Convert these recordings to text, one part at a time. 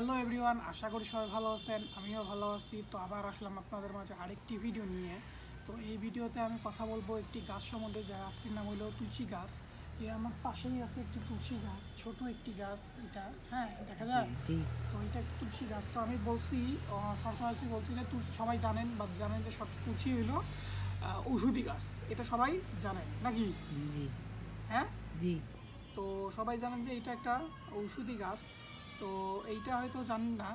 Hello everyone, আশা করি সবাই ভালো আছেন। আমিও ভালো আছি। তো আবার আসলাম আপনাদের মাঝে আরেকটি ভিডিও নিয়ে। তো এই ভিডিওতে আমি কথা বলবো একটি গাছ সম্বন্ধে, যে গাছটির নাম হলো তুলসী গাছ। যে আমার পাশেই আছে একটি তুলসী গাছ, ছোট একটি গাছ এটা, হ্যাঁ দেখা যায়। তো এটা একটি তুলসী গাছ। তো আমি বলছি সবসময় বলছি যে সবাই জানেন বা জানেন যে তুলসী হইলো ঔষধি গাছ। এটা সবাই জানেন নাকি? জি হ্যাঁ জি তো সবাই জানেন যে এটা একটা ঔষধি গাছ। তো এইটা হয়তো জানেন না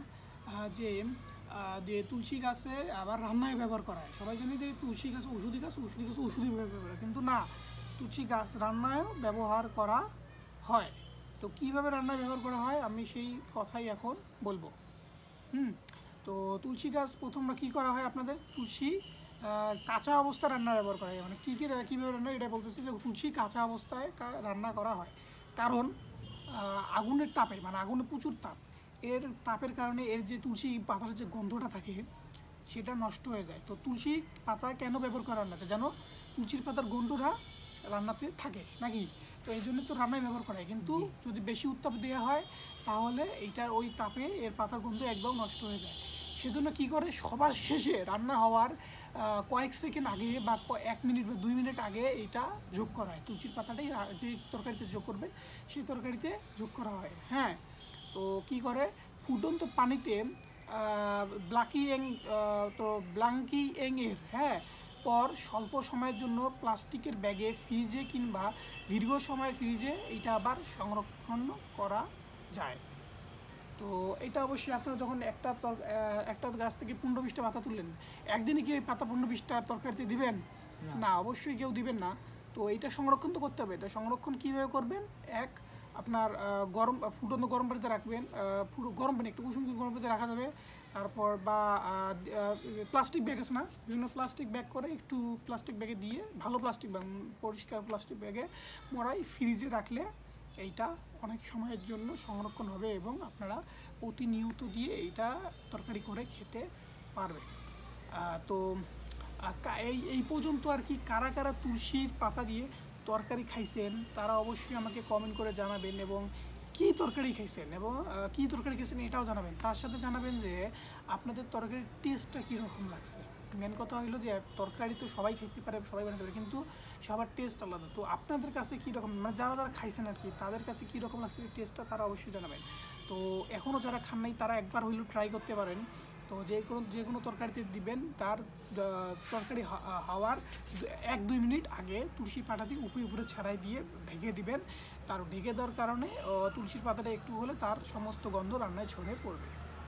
যে তুলসী গাছে আবার রান্নায় ব্যবহার করা হয়। সবাই জানে যে তুলসী গাছ ঔষধি গাছ, ঔষধি ব্যবহার করে, কিন্তু না, তুলসী গাছ রান্নায়ও ব্যবহার করা হয়। তো কীভাবে রান্নায় ব্যবহার করা হয় আমি সেই কথাই এখন বলবো। তো তুলসী গাছ প্রথমবার কী করা হয় আপনাদের, তুলসী কাঁচা অবস্থায় রান্না ব্যবহার করা হয়। মানে কীভাবে রান্না এটা বলতেছি, যে তুলসী কাঁচা অবস্থায় রান্না করা হয়। কারণ আগুনের তাপে, মানে আগুনের প্রচুর তাপ, এর তাপের কারণে এর যে তুলসী পাতার যে গন্ধটা থাকে সেটা নষ্ট হয়ে যায়। তো তুলসী পাতা কেন ব্যবহার করা রান্নাতে, জানো? তুলসীর পাতার গন্ধটা রান্নাতে থাকে নাকি? তো এই জন্য তো রান্নায় ব্যবহার করা হয়। কিন্তু যদি বেশি উত্তাপ দেওয়া হয় তাহলে এইটার ওই তাপে এর পাতার গন্ধ একদম নষ্ট হয়ে যায়। সেজন্য কী করে, সবার শেষে রান্না হওয়ার কয়েক সেকেন্ড আগে বা 1 মিনিট বা 2 মিনিট আগে এটা যোগ করা হয়। তুলসীর পাতাটাই যে তরকারিতে যোগ করবে সেই তরকারিতে যোগ করা হয়। হ্যাঁ, তো কী করে, ফুটন্ত পানিতে ব্লাঙ্কি এর পর স্বল্প সময়ের জন্য প্লাস্টিকের ব্যাগে, ফ্রিজে কিংবা দীর্ঘ সময় ফ্রিজে এটা আবার সংরক্ষণ করা যায়। তো এটা অবশ্যই আপনারা যখন একটা গাছ থেকে 15-20টা পাতা তুললেন, একদিনে কি ওই পাতা 15-20টা তরকারিতে দিবেন? না, অবশ্যই কেউ দিবেন না। তো এটা সংরক্ষণ তো করতে হবে। এটা সংরক্ষণ কীভাবে করবেন, আপনার ফুটন্ত গরম পানিতে রাখবেন, গরম পানি, একটু কুসুম গরম পানিতে রাখা যাবে। তারপর বা প্লাস্টিক ব্যাগ আছে না, বিভিন্ন প্লাস্টিক ব্যাগ করে, একটু প্লাস্টিক ব্যাগে দিয়ে, ভালো প্লাস্টিক ব্যাগ, পরিষ্কার প্লাস্টিক ব্যাগে মরাই ফ্রিজে রাখলে এইটা অনেক সময়ের জন্য সংরক্ষণ হবে এবং আপনারা প্রতিনিয়ত দিয়ে এইটা তরকারি করে খেতে পারবেন। তো এই পর্যন্ত আর কি, কারা কারা তুলসীর পাতা দিয়ে তরকারি খাইছেন তারা অবশ্যই আমাকে কমেন্ট করে জানাবেন, এবং কী তরকারি খাইছেন এবং কী তরকারি খেয়েছেন এটাও জানাবেন। তার সাথে জানাবেন যে আপনাদের তরকারির টেস্টটা কীরকম লাগছে। মেন কথা হলো যে তরকারি তো সবাই খেতে পারে, সবাই বানাতে পারে, কিন্তু সবার টেস্ট আলাদা। তো আপনাদের কাছে কীরকম, মানে যারা যারা খাইছেন আর কি, তাদের কাছে কীরকম লাগছে এই টেস্টটা তারা অবশ্যই জানাবেন। তো এখনও যারা খান নাই তারা একবার হইলেও ট্রাই করতে পারেন। তো যে কোনো তরকারিতে দিবেন, তার তরকারি হওয়ার 1-2 মিনিট আগে তুলসী পাতা দিয়ে উপরে ছাড়াই দিয়ে ঢেকে দিবেন। তার ঢেকে দেওয়ার কারণে তুলসীর পাতাটা একটু হলে তার সমস্ত গন্ধ রান্নায় ছড়িয়ে পড়বে।